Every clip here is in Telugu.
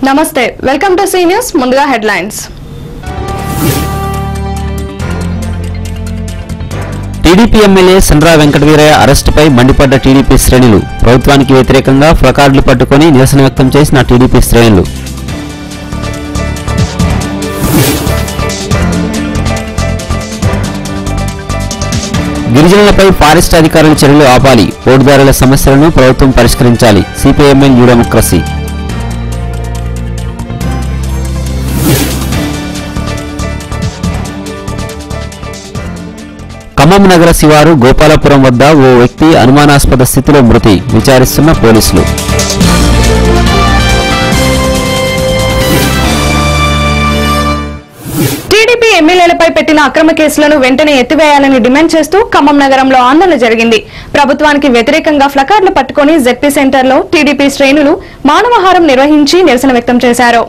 నమస్తే, వెల్కమ్ టు సీ న్యూస్. ముందుగా headlines. TDP MLA Sandra Venkataveeraiah అరెస్టుపై మండిపడ్డ టీడీపీ శ్రేణులు. ప్రభుత్వానికి వ్యతిరేకంగా ప్లకార్డులు పట్టుకుని నిరసన వ్యక్తం చేసిన టీడీపీ శ్రేణులు. గిరిజనులపై ఫారెస్ట్ అధికారుల చర్యలు ఆపాలి. పోటుదారుల సమస్యలను ప్రభుత్వం పరిష్కరించాలి. CPIML new democracy. ఖమ్మం నగర శివారు గోపాలపురం వద్ద ఓ వ్యక్తి అనుమానాస్పద స్థితిలో మృతి. విచారిస్తున్న పోలీసులు. టీడీపీ ఎమ్మెల్యేలపై పెట్టిన అక్రమ కేసులను వెంటనే ఎత్తివేయాలని డిమాండ్ చేస్తూ ఖమ్మం నగరంలో ఆందోళన జరిగింది. ప్రభుత్వానికి వ్యతిరేకంగా ప్లకార్డులు పట్టుకుని జెడ్పీ సెంటర్లో టీడీపీ శ్రేణులు మానవహారం నిర్వహించి నిరసన వ్యక్తం చేశారు.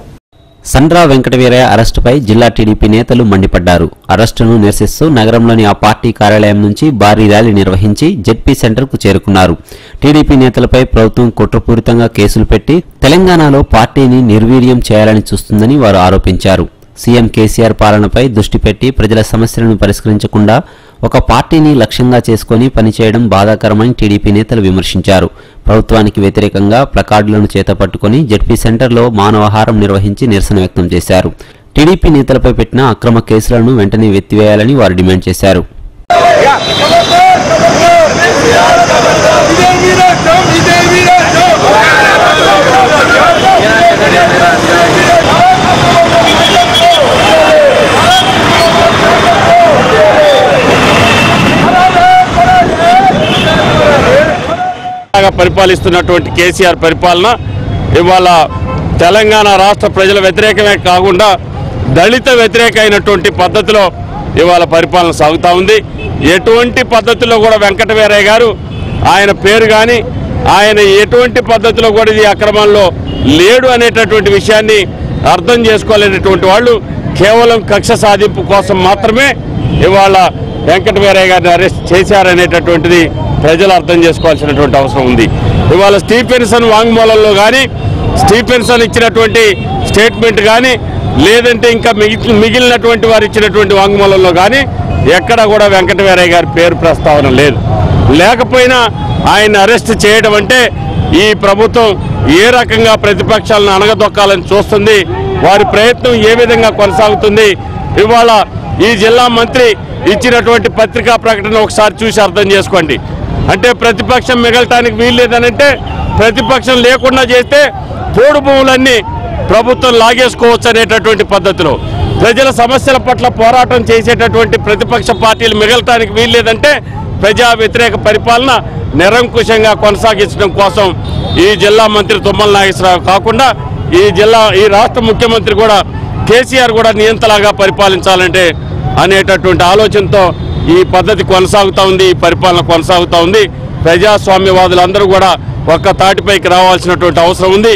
సండ్ర వెంకటవీరయ్య అరెస్టుపై జిల్లా టీడీపీ నేతలు మండిపడ్డారు. అరెస్టును నిరసిస్తూ నగరంలోని ఆ పార్టీ కార్యాలయం నుంచి భారీ ర్యాలీ నిర్వహించి జెడ్పీ సెంటర్కు చేరుకున్నారు. టీడీపీ నేతలపై ప్రభుత్వం కుట్రపూరితంగా కేసులు పెట్టి తెలంగాణలో పార్టీని నిర్వీర్యం చేయాలని చూస్తుందని వారు ఆరోపించారు. సీఎం కేసీఆర్ పాలనపై దృష్టి పెట్టి ప్రజల సమస్యలను పరిష్కరించకుండా ఒక పార్టీని లక్ష్యంగా చేసుకుని పనిచేయడం బాధాకరమని టీడీపీ నేతలు విమర్శించారు. ప్రభుత్వానికి వ్యతిరేకంగా ప్లకార్డులను చేతపట్టుకుని జెడ్పీ సెంటర్లో మానవహారం నిర్వహించి నిరసన వ్యక్తం చేశారు. టీడీపీ నేతలపై పెట్టిన అక్రమ కేసులను వెంటనే ఎత్తివేయాలని వారు డిమాండ్ చేశారు. పరిపాలిస్తున్నటువంటి కేసీఆర్ పరిపాలన ఇవాళ తెలంగాణ రాష్ట్ర ప్రజల వ్యతిరేకమే కాకుండా దళిత వ్యతిరేక అయినటువంటి పద్ధతిలో ఇవాళ పరిపాలన సాగుతూ ఉంది. ఎటువంటి పద్ధతిలో కూడా వెంకటవీరయ్య గారు ఆయన పేరు కానీ ఆయన ఎటువంటి పద్ధతిలో కూడా ఇది అక్రమంలో లేడు అనేటటువంటి విషయాన్ని అర్థం చేసుకోలేనటువంటి వాళ్ళు కేవలం కక్ష సాధింపు కోసం మాత్రమే ఇవాళ వెంకటవీరయ్య గారిని అరెస్ట్ చేశారనేటటువంటిది ప్రజలు అర్థం చేసుకోవాల్సినటువంటి అవసరం ఉంది. ఇవాళ స్టీఫెన్సన్ వాంగ్మూలంలో కానీ స్టీఫెన్సన్ ఇచ్చినటువంటి స్టేట్మెంట్ కానీ లేదంటే ఇంకా మిగిలినటువంటి వారు ఇచ్చినటువంటి వాంగ్మూలంలో కానీ ఎక్కడ కూడా వెంకటవీరయ్య గారి పేరు ప్రస్తావన లేదు. లేకపోయినా ఆయన అరెస్ట్ చేయడం అంటే ఈ ప్రభుత్వం ఏ రకంగా ప్రతిపక్షాలను అణగదొక్కాలని చూస్తుంది, వారి ప్రయత్నం ఏ విధంగా కొనసాగుతుంది. ఇవాళ ఈ జిల్లా మంత్రి ఇచ్చినటువంటి పత్రికా ప్రకటన ఒకసారి చూసి అర్థం చేసుకోండి. అంటే ప్రతిపక్షం మిగలటానికి వీల్లేదనంటే ప్రతిపక్షం లేకుండా చేస్తే పోడు భూములన్నీ ప్రభుత్వం లాగేసుకోవచ్చు అనేటటువంటి పద్ధతిలో ప్రజల సమస్యల పట్ల పోరాటం చేసేటటువంటి ప్రతిపక్ష పార్టీలు మిగలటానికి వీల్లేదంటే ప్రజా వ్యతిరేక పరిపాలన నిరంకుశంగా కొనసాగించడం కోసం ఈ జిల్లా మంత్రి తుమ్మల నాగేశ్వరరావు కాకుండా ఈ రాష్ట్ర ముఖ్యమంత్రి కూడా కేసీఆర్ కూడా నియంతలాగా పరిపాలించాలంటే అనేటటువంటి ఆలోచనతో ఈ పద్ధతి కొనసాగుతూ ఉంది, ఈ పరిపాలన కొనసాగుతూ ఉంది. ప్రజాస్వామ్యవాదులందరూ కూడా ఒక్క తాటిపైకి రావాల్సినటువంటి అవసరం ఉంది.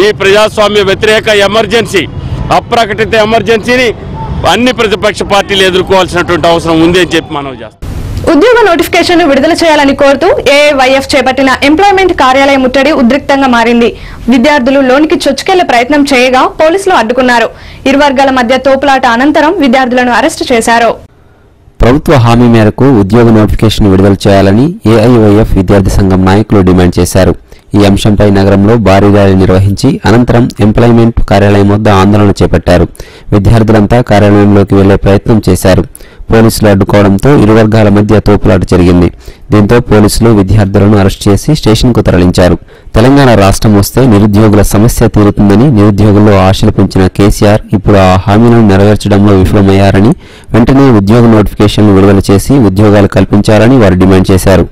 ఈ ప్రజాస్వామ్య వ్యతిరేక ఎమర్జెన్సీ, అప్రకటిత ఎమర్జెన్సీని అన్ని ప్రతిపక్ష పార్టీలు ఎదుర్కోవాల్సినటువంటి అవసరం ఉంది అని చెప్పి మనం చేస్తాం. ఉద్యోగ నోటిఫికేషన్ విడుదల చేయాలని కోరుతూ ఏఐవైఎఫ్ చేపట్టిన ఎంప్లాయ్మెంట్ కార్యాలయ ముట్టడి ఉద్రిక్తంగా మారింది. విద్యార్థులు లోనికి చొచ్చుకెళ్లే ప్రయత్నం చేయగా పోలీసులు అడ్డుకున్నారు. ఇరు వర్గాల మధ్య తోపులాట అనంతరం విద్యార్థులను అరెస్టు చేశారు. ప్రభుత్వ హామీ మేరకు ఉద్యోగ నోటిఫికేషన్ విడుదల చేయాలని ఏఐవైఎఫ్ విద్యార్థి సంఘం నాయకులు డిమాండ్ చేశారు. ఈ అంశంపై నగరంలో భారీ ర్యాలీ నిర్వహించి అనంతరం ఎంప్లాయ్మెంట్ కార్యాలయం వద్ద ఆందోళన చేపట్టారు. విద్యార్థులంతా కార్యాలయంలోకి వెళ్లే ప్రయత్నం చేశారు. పోలీసులు అడ్డుకోవడంతో ఇరు వర్గాల మధ్య తోపులాట జరిగింది. దీంతో పోలీసులు విద్యార్థులను అరెస్ట్ చేసి స్టేషన్కు తరలించారు. తెలంగాణ రాష్ట్రం వస్తే నిరుద్యోగుల సమస్య తీరుతుందని నిరుద్యోగుల్లో ఆశలు పెంచిన కేసీఆర్ ఇప్పుడు ఆ హామీలను నెరవేర్చడంలో విఫలమయ్యారని, వెంటనే ఉద్యోగ నోటిఫికేషన్లు విడుదల చేసి ఉద్యోగాలు కల్పించాలని వారు డిమాండ్ చేశారు.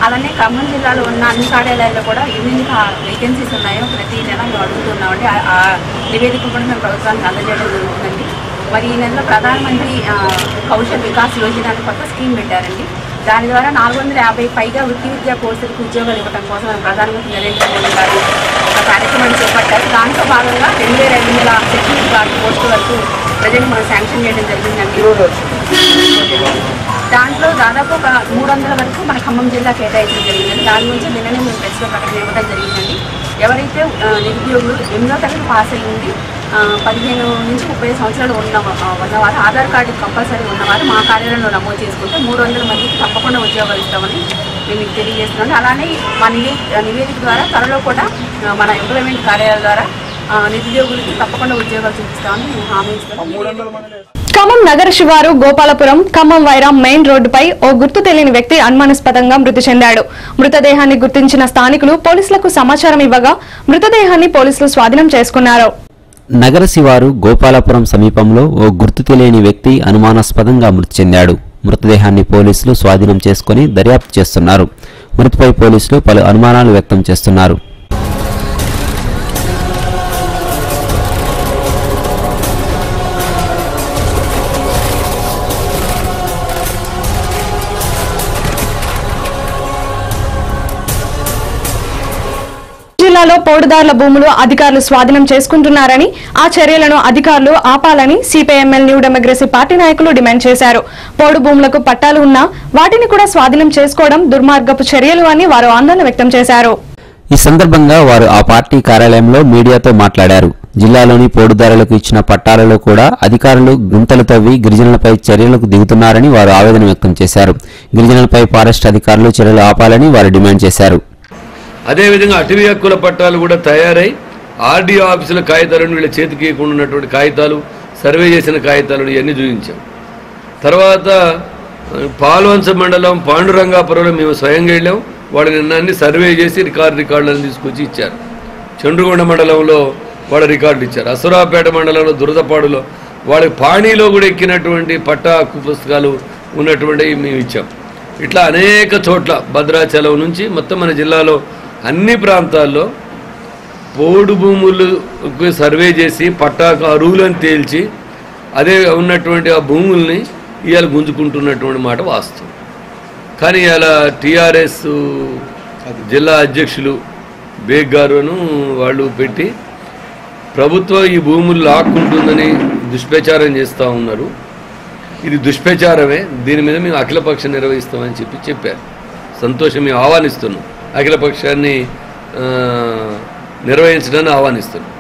అలానే ఖమ్మం జిల్లాలో ఉన్న అన్ని కార్యాలయాల్లో కూడా ఎన్ని వేకెన్సీస్ ఉన్నాయో ప్రతి నెల మేము అడుగుతున్నామండి. ఆ నివేదిక కూడా మేము ప్రభుత్వానికి అందజేయడం జరుగుతుందండి. మరి ఈ నెలలో ప్రధానమంత్రి కౌశల్ వికాస్ యోజన అని కొత్త స్కీమ్ పెట్టారండి. దాని ద్వారా 450 పైగా వృత్తి విద్యా కోర్సులకు ఉద్యోగాలు ఇవ్వడం కోసం ప్రధానమంత్రి నరేంద్ర మోదీ గారు ఒక కార్యక్రమాన్ని చేపట్టారు. దాంట్లో భాగంగా 2500 సెక్యూరిటీ గార్డ్ పోస్టుల వరకు ప్రజెంట్ మనం శాంక్షన్ చేయడం జరిగిందండి. దాంట్లో దాదాపు ఒక 300 వరకు మన ఖమ్మం జిల్లా కేటాయించడం జరిగిందండి. దాని నుంచి నిన్ననే మేము ప్రెస్లో ప్రకటన ఇవ్వడం జరిగిందండి. ఎవరైతే నిరుద్యోగులు 8వ తరగతి పాస్ అయ్యింది 15 నుంచి 30 సంవత్సరాలు ఉన్నవారు ఆధార్ కార్డు కంపల్సరీ ఉన్నవారు మా కార్యాలయంలో నమోదు చేసుకుంటే 300 మందికి తప్పకుండా ఉద్యోగాలు ఇస్తామని మేము మీకు తెలియజేస్తున్నాం. అలానే మా నివేదిక ద్వారా త్వరలో కూడా మన ఎంప్లాయ్మెంట్ కార్యాలయాల ద్వారా నిరుద్యోగులకి తప్పకుండా ఉద్యోగాలు చూపిస్తామని మేము హామీ ఇస్తున్నాం. ఖమ్మం నగర శివారు గోపాలపురం ఖమ్మం వైరా మెయిన్ రోడ్డుపై ఓ గుర్తు తెలియని వ్యక్తి అనుమానాస్పదంగా మృతి చెందాడు. మృతదేహాన్ని గుర్తించిన స్థానికులు పోలీసులకు సమాచారం ఇవ్వగా మృతదేహాన్ని పోలీసులు స్వాధీనం చేసుకున్నారు. నగర శివారు గోపాలపురం సమీపంలో ఓ గుర్తు తెలియని వ్యక్తి అనుమానాస్పదంగా మృతి చెందాడు. మృతదేహాన్ని పోలీసులు స్వాధీనం చేసుకుని దర్యాప్తు చేస్తున్నారు. మృతిపై పోలీసులు పలు అనుమానాలు వ్యక్తం చేస్తున్నారు. జిల్లాలో పోడుదారుల భూములు అధికారులు స్వాధీనం చేసుకుంటున్నారని ఆ చర్యలను అధికారులు ఆపాలని సిపిఐఎంఎల్ న్యూ డెమోక్రసీ పార్టీ నాయకులు డిమాండ్ చేశారు. పోడు భూములకు పట్టాలు ఉన్నా వాటిని కూడా స్వాధీనం చేసుకోవడం దుర్మార్గపు చర్యలు అని వారు ఆందోళన వ్యక్తం చేశారు. ఈ సందర్భంగా వారు ఆ పార్టీ కార్యాలయంలో మీడియాతో మాట్లాడారు. జిల్లాలోని పోడుదారులకు ఇచ్చిన పట్టాలలో కూడా అధికారులు గుంతలు తవ్వి గిరిజనులపై చర్యలకు దిగుతున్నారని వారు ఆవేదన వ్యక్తం చేశారు. గిరిజనులపై ఫారెస్ట్ అధికారులు చర్యలు ఆపాలని వారు డిమాండ్ చేశారు. అదేవిధంగా అటవీ హక్కుల పట్టాలు కూడా తయారై ఆర్డీఓ ఆఫీసుల కాగితాలను వీళ్ళ చేతికి ఉన్నటువంటి కాగితాలు, సర్వే చేసిన కాగితాలను ఇవన్నీ చూపించాం. తర్వాత పాల్వంచ మండలం పాండురంగాపురంలో మేము స్వయంగా వెళ్ళాం. వాళ్ళు నిన్న సర్వే చేసి రికార్డులను తీసుకొచ్చి ఇచ్చారు. చండ్రుగొండ మండలంలో వాళ్ళ రికార్డులు ఇచ్చారు. అసురాపేట మండలంలో దురదపాడులో వాళ్ళకి పాణిలో కూడా ఎక్కినటువంటి పట్టా హక్కు పుస్తకాలు ఉన్నటువంటివి మేము ఇచ్చాం. ఇట్లా అనేక చోట్ల భద్రాచలం నుంచి మొత్తం మన జిల్లాలో అన్ని ప్రాంతాల్లో పోడు భూములకు సర్వే చేసి పట్టాకు అర్హులను తేల్చి అదే ఉన్నటువంటి ఆ భూముల్ని ఇవాళ గుంజుకుంటున్నటువంటి మాట వాస్తవం. కానీ ఇవాళ టీఆర్ఎస్ జిల్లా అధ్యక్షులు బేగ్ గారును వాళ్ళు పెట్టి ప్రభుత్వం ఈ భూములు లాక్కుంటుందని దుష్ప్రచారం చేస్తూ ఉన్నారు. ఇది దుష్ప్రచారమే. దీని మీద మేము అఖిలపక్షం నిర్వహిస్తామని చెప్పారు. సంతోషం, మేము ఆహ్వానిస్తున్నాం. అఖిలపక్షాన్ని నిర్వహించడాన్ని ఆహ్వానిస్తున్నాం.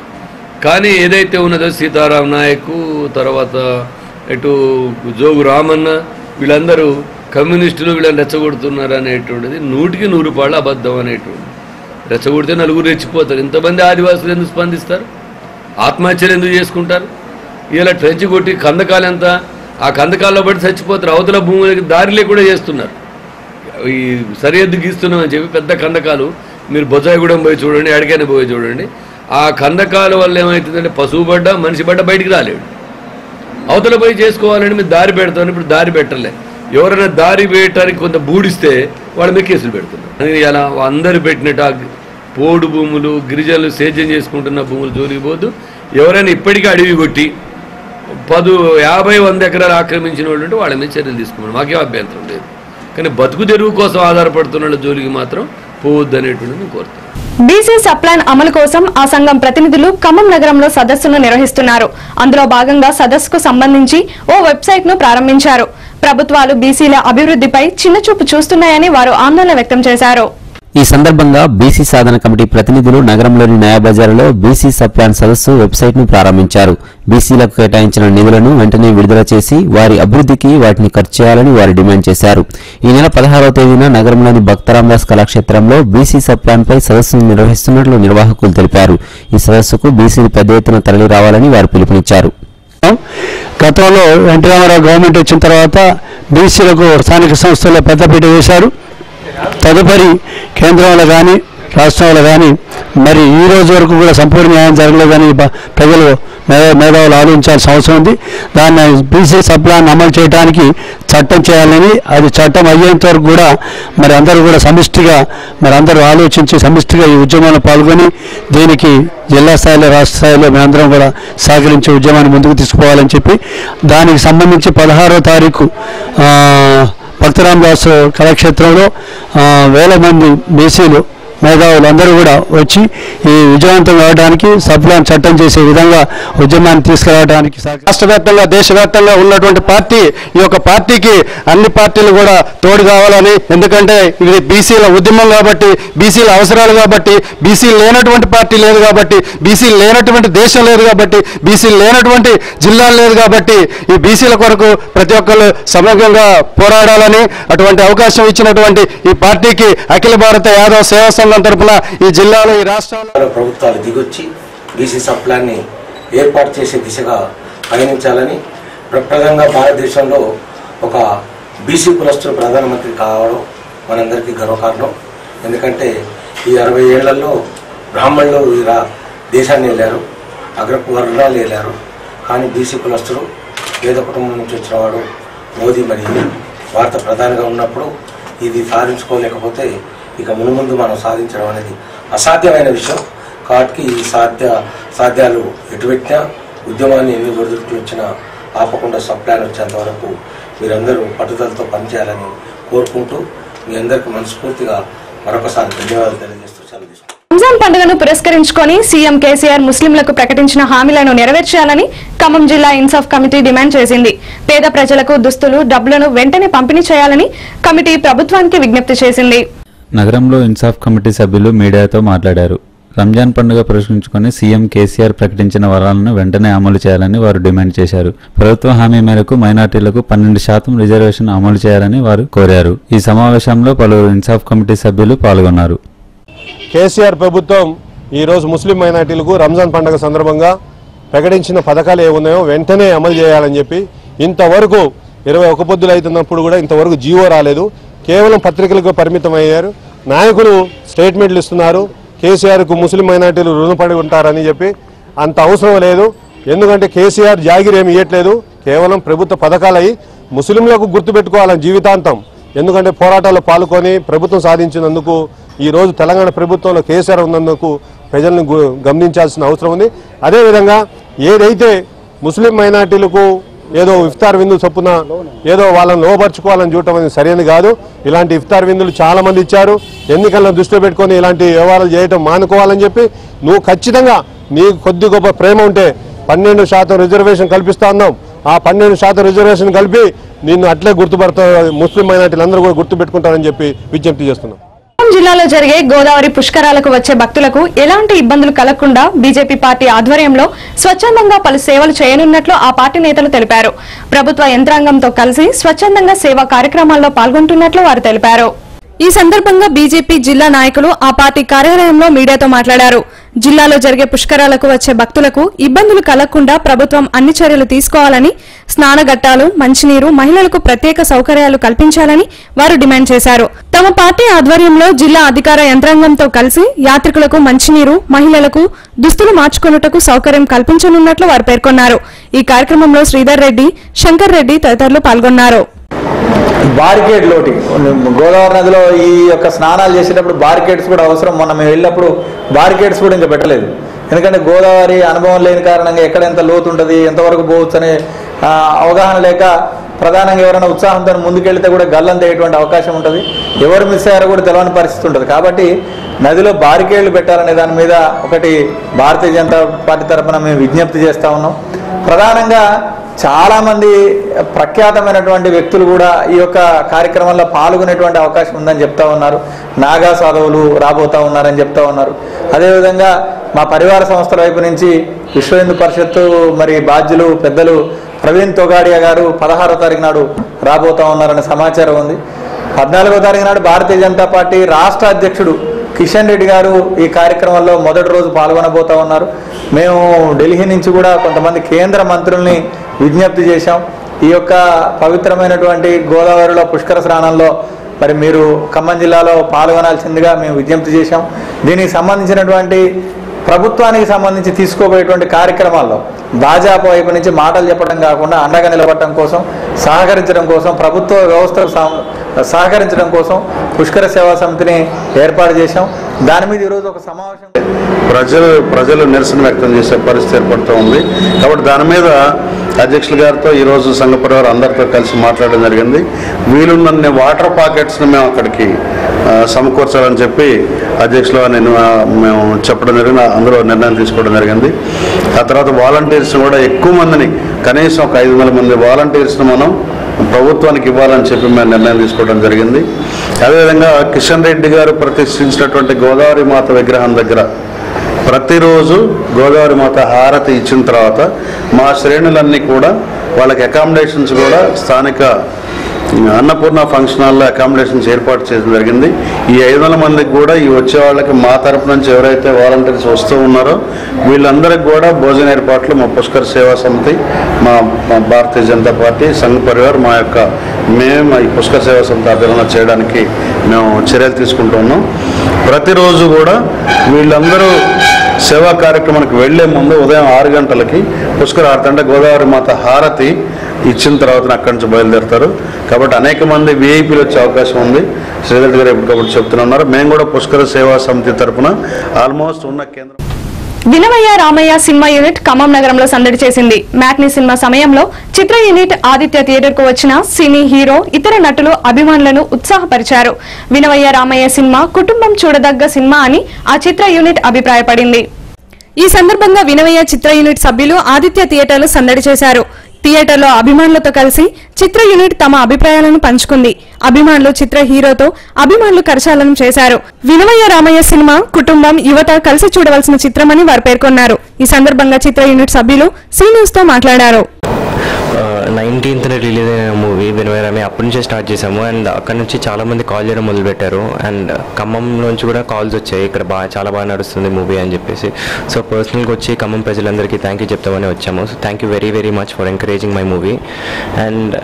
కానీ ఏదైతే ఉన్నదో సీతారాం నాయక్, తర్వాత ఇటు జోగు రామన్న, వీళ్ళందరూ కమ్యూనిస్టులు వీళ్ళని రెచ్చగొడుతున్నారు అనేటువంటిది 100కి 100 రూపాయలు అబద్ధం అనేటువంటిది. రెచ్చగొడితే నలుగురు రెచ్చిపోతారు. ఇంతమంది ఆదివాసులు ఎందుకు స్పందిస్తారు? ఆత్మహత్యలు ఎందుకు చేసుకుంటారు? ఇలా ట్రెంచ్ కొట్టి కందకాలు ఎంత, ఆ కందకాల్లో బట్టి చచ్చిపోతారు. అవతల భూములకి దారిలే కూడా చేస్తున్నారు. ఈ సరిహద్దు గీస్తున్నామని చెప్పి పెద్ద కందకాలు మీరు బొజ్జాయిగూడెం పోయి చూడండి, ఎడకైనా పోయి చూడండి. ఆ కందకాల వల్ల ఏమవుతుందంటే పశువు పడ్డ మనిషి పడ్డ బయటికి రాలేడు. అవతల పోయి చేసుకోవాలని మీరు దారి పెడతామని ఇప్పుడు దారి పెట్టలే. ఎవరైనా దారి వేయటానికి కొంత బూడిస్తే వాళ్ళ మీద కేసులు పెడుతున్నారు. ఇలా అందరు పెట్టినట్టు పోడు భూములు, గిరిజనులు సేద్యం చేసుకుంటున్న భూములు జోలికి పోదు. ఎవరైనా ఇప్పటికీ అడవి కొట్టి 10, 50, 100 ఎకరాలు ఆక్రమించిన వాళ్ళు వాళ్ళ మీద చర్యలు తీసుకున్నాం. మాకేం అభ్యంతరం లేదు. కానీ బతుకు తెరువు కోసం ఆధారపడుతున్న వాళ్ళ జోలికి మాత్రం పోవద్దు అనేటువంటిది కోరుతాను. బీసీ సప్లాన్ అమలు కోసం ఆ సంఘం ప్రతినిధులు ఖమ్మం నగరంలో సదస్సును నిర్వహిస్తున్నారు. అందులో భాగంగా సదస్సుకు సంబంధించి ఓ వెబ్సైట్ ను ప్రారంభించారు. ప్రభుత్వాలు బీసీల అభివృద్ధిపై చిన్నచూపు చూస్తున్నాయని వారు ఆందోళన వ్యక్తం చేశారు. ఈ సందర్భంగా బీసీ సాధన కమిటీ ప్రతినిధులు నగరంలోని నయాబజార్లో బీసీ సప్లాన్ సదస్సు వెబ్సైట్ ను ప్రారంభించారు. బీసీలకు కేటాయించిన నిధులను వెంటనే విడుదల చేసి వారి అభివృద్ధికి వాటిని ఖర్చు చేయాలని వారు డిమాండ్ చేశారు. ఈ నెల 16వ తేదీన నగరంలోని భక్తరామదాస్ కళాక్షేత్రంలో బీసీ సప్లాన్ పై సదస్సును నిర్వహిస్తున్నట్లు నిర్వాహకులు తెలిపారు. ఈ సదస్సుకు బీసీలు పెద్ద ఎత్తున తరలి రావాలని వారు పిలుపునిచ్చారు. గతంలో ఎన్టీ రామారావు గవర్నమెంట్ వచ్చిన తర్వాత బీసీలకు స్థానిక సంస్థల్లో పెద్దపీట వేశారు. తదుపరి కేంద్రంలో కానీ రాష్ట్రంలో కానీ మరి ఈ రోజు వరకు కూడా సంపూర్ణ న్యాయం జరగలేదని ప్రజలు మేధావులు ఆలోచించాల్సిన అవసరం ఉంది. దాన్ని బీసీ సప్లాన్ అమలు చేయడానికి చట్టం చేయాలని, అది చట్టం అయ్యేంత వరకు కూడా మరి అందరూ కూడా సమిష్టిగా అందరూ ఆలోచించి సమిష్టిగా ఈ ఉద్యమంలో పాల్గొని దీనికి జిల్లా స్థాయిలో రాష్ట్ర స్థాయిలో మేమందరం కూడా సహకరించి ఉద్యమాన్ని ముందుకు తీసుకుపోవాలని చెప్పి దానికి సంబంధించి 16వ తారీఖు భక్తరామదాస్ కళాక్షేత్రంలో వేల మంది బీసీలు మేధావులు అందరూ కూడా వచ్చి ఈ విజయవంతం కావడానికి సప్లాన్ చట్టం చేసే విధంగా ఉద్యమాన్ని తీసుకురావడానికి రాష్ట్ర వ్యాప్తంగా దేశవ్యాప్తంగా ఉన్నటువంటి పార్టీ ఈ యొక్క పార్టీకి అన్ని పార్టీలు కూడా తోడు కావాలని, ఎందుకంటే ఇది బీసీల ఉద్యమం కాబట్టి, బీసీల అవసరాలు కాబట్టి, బీసీలు లేనటువంటి పార్టీ లేదు కాబట్టి, బీసీలు లేనటువంటి దేశం లేదు కాబట్టి, బీసీలు లేనటువంటి జిల్లాలు లేదు కాబట్టి ఈ బీసీల కొరకు ప్రతి ఒక్కరు సమగ్రంగా పోరాడాలని అటువంటి అవకాశం ఇచ్చినటువంటి ఈ పార్టీకి అఖిల భారత యాదవ్ సేవా సంఘం తరపున ఈ జిల్లాలో ఈ రాష్ట్రాల్లో ప్రభుత్వాలు దిగొచ్చి బీసీ సప్లాన్ని ఏర్పాటు చేసే దిశగా పయనించాలని, ప్రప్రదంగా భారతదేశంలో ఒక బీసీ కులస్తులు ప్రధానమంత్రి కావడం మనందరికీ గర్వకారణం. ఎందుకంటే ఈ 60 ఏళ్లలో బ్రాహ్మణులు ఈ దేశాన్ని వెళ్ళారు, అగ్రపు వర్గాలు వెళ్ళారు. కానీ బీసీ కులస్తులు పేద కుటుంబం నుంచి వచ్చిన వాడు మోదీ మరి భారత ప్రధానిగా ఉన్నప్పుడు ఇది సాధించుకోలేకపోతే ఇక మునుముందు మనం సాధించడం అనేది అసాధ్యమైన విషయం. కాబట్టి ఈ సాధ్యాలు ఎటువెట్టినా ఉద్యమాన్ని ఎన్ని ఒడిదుడుకు వచ్చినా ఆపకుండా సప్లాన్ వచ్చేంత వరకు మీరందరూ పట్టుదలతో పనిచేయాలని కోరుకుంటూ మీ అందరికీ మనస్ఫూర్తిగా మరొకసారి ధన్యవాదాలు తెలియజేస్తూ సెలవు తీసుకుంటాం. రంజాన్ పండుగను పురస్కరించుకొని సీఎం కేసీఆర్ ముస్లింలకు ప్రకటించిన హామీలను నెరవేర్చాలని ఖమ్మం జిల్లా ఇన్సాఫ్ కమిటీ డిమాండ్ చేసింది. పేద ప్రజలకు దుస్తులు, డబ్బులను వెంటనే పంపిణీ చేయాలని కమిటీ ప్రభుత్వానికి విజ్ఞప్తి చేసింది. నగరంలో ఇన్సాఫ్ కమిటీ సభ్యులు మీడియాతో మాట్లాడారు. రంజాన్ పండుగ పురస్కరించుకుని సీఎం కేసీఆర్ ప్రకటించిన వరాలను వెంటనే అమలు చేయాలని వారు డిమాండ్ చేశారు. ప్రభుత్వ హామీ మేరకు మైనార్టీలకు 12% రిజర్వేషన్ అమలు చేయాలని వారు కోరారు. ఈ సమావేశంలో పలువురు ఇన్సాఫ్ కమిటీ సభ్యులు పాల్గొన్నారు. కేసీఆర్ ప్రభుత్వం ఈరోజు ముస్లిం మైనార్టీలకు రంజాన్ పండుగ సందర్భంగా ప్రకటించిన పథకాలు ఏమున్నాయో వెంటనే అమలు చేయాలని చెప్పి ఇంతవరకు 21 పొద్దులు అవుతున్నప్పుడు కూడా ఇంతవరకు జీవో రాలేదు. కేవలం పత్రికలకు పరిమితం అయ్యారు. నాయకులు స్టేట్మెంట్లు ఇస్తున్నారు. కేసీఆర్కు ముస్లిం మైనార్టీలు రుణపడి ఉంటారని చెప్పి అంత అవసరం లేదు. ఎందుకంటే కేసీఆర్ జాగిరి ఏమి ఇవ్వట్లేదు. కేవలం ప్రభుత్వ పథకాలై ముస్లింలకు గుర్తుపెట్టుకోవాలని జీవితాంతం. ఎందుకంటే పోరాటాల్లో పాల్గొని ప్రభుత్వం సాధించినందుకు ఈరోజు తెలంగాణ ప్రభుత్వంలో కేసీఆర్ ఉన్నందుకు ప్రజలను గమనించాల్సిన అవసరం ఉంది. అదేవిధంగా ఏదైతే ముస్లిం మైనార్టీలకు ఏదో ఇఫ్తార్ విందు చొప్పున ఏదో వాళ్ళని లోపరుచుకోవాలని చూడటం అనేది సరైనది కాదు. ఇలాంటి ఇఫ్తార్ విందులు చాలా మంది ఇచ్చారు. ఎన్నికలను దృష్టిలో పెట్టుకొని ఇలాంటి వ్యవహారాలు చేయటం మానుకోవాలని చెప్పి నువ్వు ఖచ్చితంగా నీకు కొద్ది గొప్ప ప్రేమ ఉంటే 12% రిజర్వేషన్ కల్పిస్తా ఉన్నాం. ఆ 12% రిజర్వేషన్ కలిపి నిన్ను అట్లే గుర్తుపడతారు, ముస్లిం మైనార్టీలు అందరూ కూడా గుర్తుపెట్టుకుంటారని చెప్పి విజ్ఞప్తి చేస్తున్నాం. జిల్లాలో జరిగే గోదావరి పుష్కరాలకు వచ్చే భక్తులకు ఎలాంటి ఇబ్బందులు కలగకుండా బీజేపీ పార్టీ ఆధ్వర్యంలో స్వచ్ఛందంగా పలు సేవలు చేయనున్నట్లు ఆ పార్టీ నేతలు తెలిపారు. ప్రభుత్వ యంత్రాంగంతో కలిసి స్వచ్ఛందంగా సేవా కార్యక్రమాల్లో పాల్గొంటున్నట్లు వారు తెలిపారు. ఈ సందర్భంగా బీజేపీ జిల్లా నాయకులు ఆ పార్టీ కార్యాలయంలో మీడియాతో మాట్లాడారు. జిల్లాలో జరిగే పుష్కరాలకు వచ్చే భక్తులకు ఇబ్బందులు కలగకుండా ప్రభుత్వం అన్ని చర్యలు తీసుకోవాలని, స్నానఘట్టాలు, మంచినీరు, మహిళలకు ప్రత్యేక సౌకర్యాలు కల్పించాలని వారు డిమాండ్ చేశారు. తమ పార్టీ ఆధ్వర్యంలో జిల్లా అధికార యంత్రాంగంతో కలిసి యాత్రికులకు మంచినీరు, మహిళలకు దుస్తులు మార్చుకున్నట్టుకు సౌకర్యం కల్పించనున్నట్లు వారు పేర్కొన్నారు. ఈ కార్యక్రమంలో శ్రీధర్ రెడ్డి, శంకర్ రెడ్డి తదితరులు పాల్గొన్నారు. బారికేడ్ లోటి గోదావరి నదిలో ఈ యొక్క స్నానాలు చేసేటప్పుడు బారికేడ్స్ కూడా అవసరం. మొన్న మేము వెళ్ళినప్పుడు బారికేడ్స్ కూడా ఇంకా పెట్టలేదు. ఎందుకంటే గోదావరి అనుభవం లేని కారణంగా ఎక్కడ ఎంత లోతు ఉంటుంది, ఎంతవరకు పోవచ్చు అనే అవగాహన లేక ప్రధానంగా ఎవరైనా ఉత్సాహంతో ముందుకెళ్తే కూడా గల్లం తేయటువంటి అవకాశం ఉంటుంది. ఎవరు మిస్ అయ్యారో కూడా తెలవని పరిస్థితి ఉంటుంది. కాబట్టి నదిలో బారికేడ్లు పెట్టాలనే దాని మీద ఒకటి భారతీయ జనతా పార్టీ తరఫున మేము విజ్ఞప్తి చేస్తూ ఉన్నాం. ప్రధానంగా చాలామంది ప్రఖ్యాతమైనటువంటి వ్యక్తులు కూడా ఈ యొక్క కార్యక్రమంలో పాల్గొనేటువంటి అవకాశం ఉందని చెప్తా ఉన్నారు. నాగా సాధవులు రాబోతా ఉన్నారని చెప్తా ఉన్నారు. అదేవిధంగా మా పరివార సంస్థల వైపు నుంచి విశ్వ హిందూ పరిషత్తు మరి బాధ్యులు పెద్దలు ప్రవీణ్ తొగాడియా గారు 16వ తారీఖు నాడు రాబోతా ఉన్నారనే సమాచారం ఉంది. 14వ తారీఖు నాడు భారతీయ జనతా పార్టీ రాష్ట్ర అధ్యక్షుడు కిషన్ రెడ్డి గారు ఈ కార్యక్రమంలో మొదటి రోజు పాల్గొనబోతా ఉన్నారు. మేము ఢిల్లీ నుంచి కూడా కొంతమంది కేంద్ర మంత్రుల్ని విజ్ఞప్తి చేశాం. ఈ యొక్క పవిత్రమైనటువంటి గోదావరిలో పుష్కర స్నానంలో మరి మీరు ఖమ్మం జిల్లాలో పాల్గొనాల్సిందిగా మేము విజ్ఞప్తి చేశాం. దీనికి సంబంధించినటువంటి ప్రభుత్వానికి సంబంధించి తీసుకోబోయేటువంటి కార్యక్రమాల్లో భాజపా వైపు నుంచి మాటలు చెప్పడం కాకుండా అండగా నిలబడటం కోసం, సహకరించడం కోసం, ప్రభుత్వ వ్యవస్థకు సహకరించడం కోసం పుష్కర సేవా సమితిని ఏర్పాటు చేశాం. దాని మీద ఈరోజు ఒక సమావేశం ప్రజలు నిరసన వ్యక్తం చేసే పరిస్థితి ఏర్పడుతూ ఉంది. కాబట్టి దాని మీద అధ్యక్షుల గారితో ఈరోజు సంఘ పరివారం అందరితో కలిసి మాట్లాడడం జరిగింది. వీలున్నన్ని వాటర్ పాకెట్స్ని మేము అక్కడికి సమకూర్చాలని చెప్పి అధ్యక్షులు మేము చెప్పడం జరిగింది. అందులో నిర్ణయం తీసుకోవడం జరిగింది. ఆ తర్వాత వాలంటీర్స్ని కూడా ఎక్కువ మందిని, కనీసం ఒక 500 మంది వాలంటీర్స్ని మనం ప్రభుత్వానికి ఇవ్వాలని చెప్పి మేము నిర్ణయం తీసుకోవడం జరిగింది. అదేవిధంగా కిషన్ రెడ్డి గారు ప్రతిష్ఠించినటువంటి గోదావరి మాత విగ్రహం దగ్గర ప్రతిరోజు గోదావరి మాత హారతి ఇచ్చిన తర్వాత మా శ్రేణులన్నీ కూడా వాళ్ళకి అకామిడేషన్స్ కూడా స్థానిక అన్నపూర్ణ ఫంక్షన్ హాల్లో అకామిడేషన్స్ ఏర్పాటు చేయడం జరిగింది. ఈ 500 మందికి కూడా ఈ వచ్చే వాళ్ళకి మా తరపు నుంచి ఎవరైతే వాలంటీర్స్ వస్తూ ఉన్నారో వీళ్ళందరికీ కూడా భోజన ఏర్పాట్లు మా పుష్కర సేవా సమితి, మా భారతీయ జనతా పార్టీ, సంఘ పరివార్ మేము ఈ పుష్కర సేవా సమితి ఆధ్వర్యంలో చేయడానికి మేము చర్యలు తీసుకుంటూ ఉన్నాం. ప్రతిరోజు కూడా వీళ్ళందరూ సేవా కార్యక్రమానికి వెళ్లే ముందు ఉదయం 6 గంటలకి పుష్కర హారతి అంటే గోదావరి మాత హారతి ఇచ్చిన తర్వాత అక్కడి నుంచి బయలుదేరుతారు. కాబట్టి అనేక మంది విఐపీలు వచ్చే అవకాశం ఉంది. శ్రీధర్ గారు ఎప్పటికప్పుడు చెప్తున్నారు. మేము కూడా పుష్కర సేవా సమితి తరఫున ఆల్మోస్ట్ ఉన్న కేంద్రం వినవయ్య రామయ్య సినిమా యూనిట్ ఖమ్మం నగరంలో సందడి చేసింది. మ్యాట్నీ సినిమా సమయంలో చిత్ర యూనిట్ ఆదిత్య థియేటర్ కు వచ్చిన సినీ హీరో, ఇతర నటులు అభిమానులను ఉత్సాహపరిచారు. వినవయ్య రామయ్య సినిమా కుటుంబం చూడదగ్గ సినిమా అని ఆ చిత్ర యూనిట్ అభిప్రాయపడింది. ఈ సందర్భంగా వినవయ్య చిత్ర యూనిట్ సభ్యులు ఆదిత్య థియేటర్లో సందడి చేశారు. థియేటర్లో అభిమానులతో కలిసి చిత్ర యూనిట్ తమ అభిప్రాయాలను పంచుకుంది. అభిమానులు చిత్ర హీరోతో అభిమానులు కరచాలనం చేశారు. వినవయ్య రామయ్య సినిమా కుటుంబం, యువత కలిసి చూడవలసిన చిత్రమని వారు పేర్కొన్నారు. ఈ సందర్భంగా చిత్ర యూనిట్ సభ్యులు సీ న్యూస్ తో మాట్లాడారు. 19th రిలీజ్ అయిన మూవీ వినవయ్య రామయ్య అప్పటి నుంచే స్టార్ట్ చేసాము. అండ్ అక్కడ నుంచి చాలా మంది కాల్ చేయడం మొదలుపెట్టారు. అండ్ ఖమ్మం నుంచి కూడా కాల్స్ వచ్చాయి, ఇక్కడ చాలా బాగా నడుస్తుంది మూవీ అని చెప్పేసి. సో పర్సనల్గా వచ్చి ఖమ్మం ప్రజలందరికీ థ్యాంక్ యూ చెప్తామని వచ్చాము. So thank you very very much for encouraging my movie. And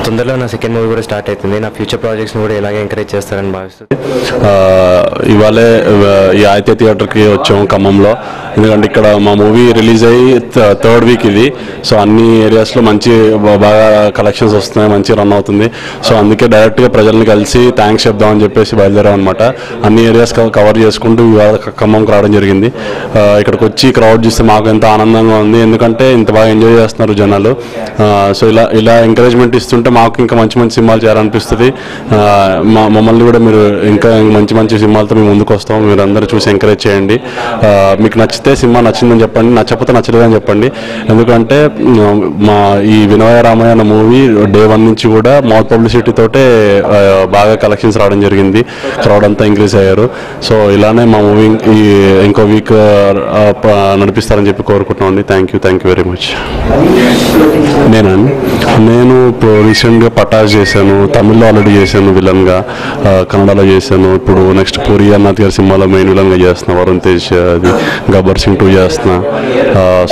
తొందరలో నా సెకండ్ మూవీ కూడా స్టార్ట్ అవుతుంది. నా ఫ్యూచర్ ప్రాజెక్ట్స్ని కూడా ఇలాగే ఎంకరేజ్ చేస్తారని భావిస్తుంది. ఇవాళే ఈ ఆదిత్య థియేటర్కి వచ్చాము ఖమ్మంలో. ఎందుకంటే ఇక్కడ మా మూవీ రిలీజ్ అయ్యి 3rd వీక్ ఇది. సో అన్ని ఏరియాస్లో మంచి బాగా కలెక్షన్స్ వస్తున్నాయి, మంచి రన్ అవుతుంది. సో అందుకే డైరెక్ట్గా ప్రజల్ని కలిసి థ్యాంక్స్ చెప్దామని చెప్పేసి బయలుదేరాం అనమాట. అన్ని ఏరియాస్ కవర్ చేసుకుంటూ ఇవాళ ఖమ్మంకి రావడం జరిగింది. ఇక్కడికి వచ్చి క్రౌడ్ చూస్తే మాకు ఎంత ఆనందంగా ఉంది. ఎందుకంటే ఇంత బాగా ఎంజాయ్ చేస్తున్నారు జనాలు. సో ఇలా ఎంకరేజ్మెంట్ ఇస్తుంటే మాకు ఇంకా మంచి మంచి సినిమాలు చేయాలనిపిస్తుంది. మమ్మల్ని కూడా మీరు ఇంకా మంచి మంచి సినిమాలతో మేము ముందుకు వస్తాం. మీరు అందరూ చూసి ఎంకరేజ్ చేయండి. మీకు నచ్చితే సినిమా నచ్చిందని చెప్పండి, నచ్చకపోతే నచ్చలేదని చెప్పండి. ఎందుకంటే మా ఈ వినవయ్య రామయ్య అన్న మూవీ డే 1 నుంచి కూడా మౌత్ పబ్లిసిటీ తోటే బాగా కలెక్షన్స్ రావడం జరిగింది. క్రౌడ్ అంతా ఇంక్రీజ్ అయ్యారు. సో ఇలానే మా మూవీ ఇంకో వీక్ నడిపిస్తారని చెప్పి కోరుకుంటున్నాం అండి. Thank you very much. నేను ప్రొడ్యూసర్ రీసెంట్గా పటాస్ చేశాను, తమిళ్లో ఆల్రెడీ చేశాను విలన్గా, కన్నడలో చేశాను. ఇప్పుడు నెక్స్ట్ పూరి అన్నాథ్ గారి సినిమాలో మెయిన్ విలన్గా చేస్తున్నా, వరుణ్ తేజ్ అది గబ్బర్ సింగ్ 2 చేస్తున్నా.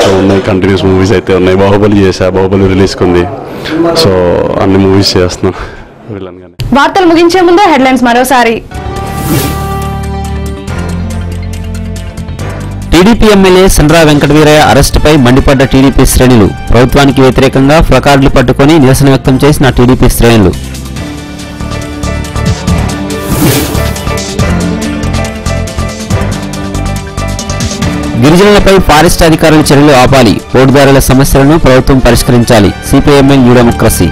సో ఉన్నాయి, కంటిన్యూస్ మూవీస్ అయితే ఉన్నాయి. బాహుబలి చేశా, బాహుబలి రిలీజ్కి ఉంది. సో అన్ని మూవీస్ చేస్తున్నా విలన్గానే. వార్తలు ముగించే ముందు హెడ్లైన్స్ మరోసారి. టీడీపీ ఎమ్మెల్యే సండ్ర వెంకటవీరయ్య అరెస్టుపై మండిపడ్డ టీడీపీ శ్రేణులు. ప్రభుత్వానికి వ్యతిరేకంగా ప్లకార్డులు పట్టుకుని నిరసన వ్యక్తం చేసిన టీడీపీ శ్రేణులు. గిరిజనులపై ఫారెస్ట్ అధికారుల చర్యలు ఆపాలి, పోటుదారుల సమస్యలను ప్రభుత్వం పరిష్కరించాలి, సిపిఐఎంఎల్ న్యూ డెమోక్రసీ.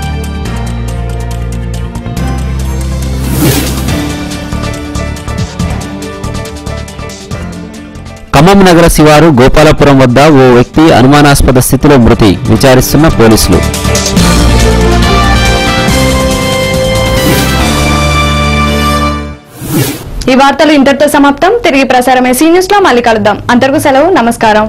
ఖమ్మం నగర శివారు గోపాలపురం వద్ద ఓ వ్యక్తి అనుమానాస్పద స్థితిలో మృతి, విచారిస్తున్న పోలీసులు. ఈ వార్తలు ఇంతటితో సమాప్తం. తిరిగి ప్రసారమే సీ న్యూస్ లో మళ్ళీ కలుద్దాం. అంతవరకు సెలవు, నమస్కారం.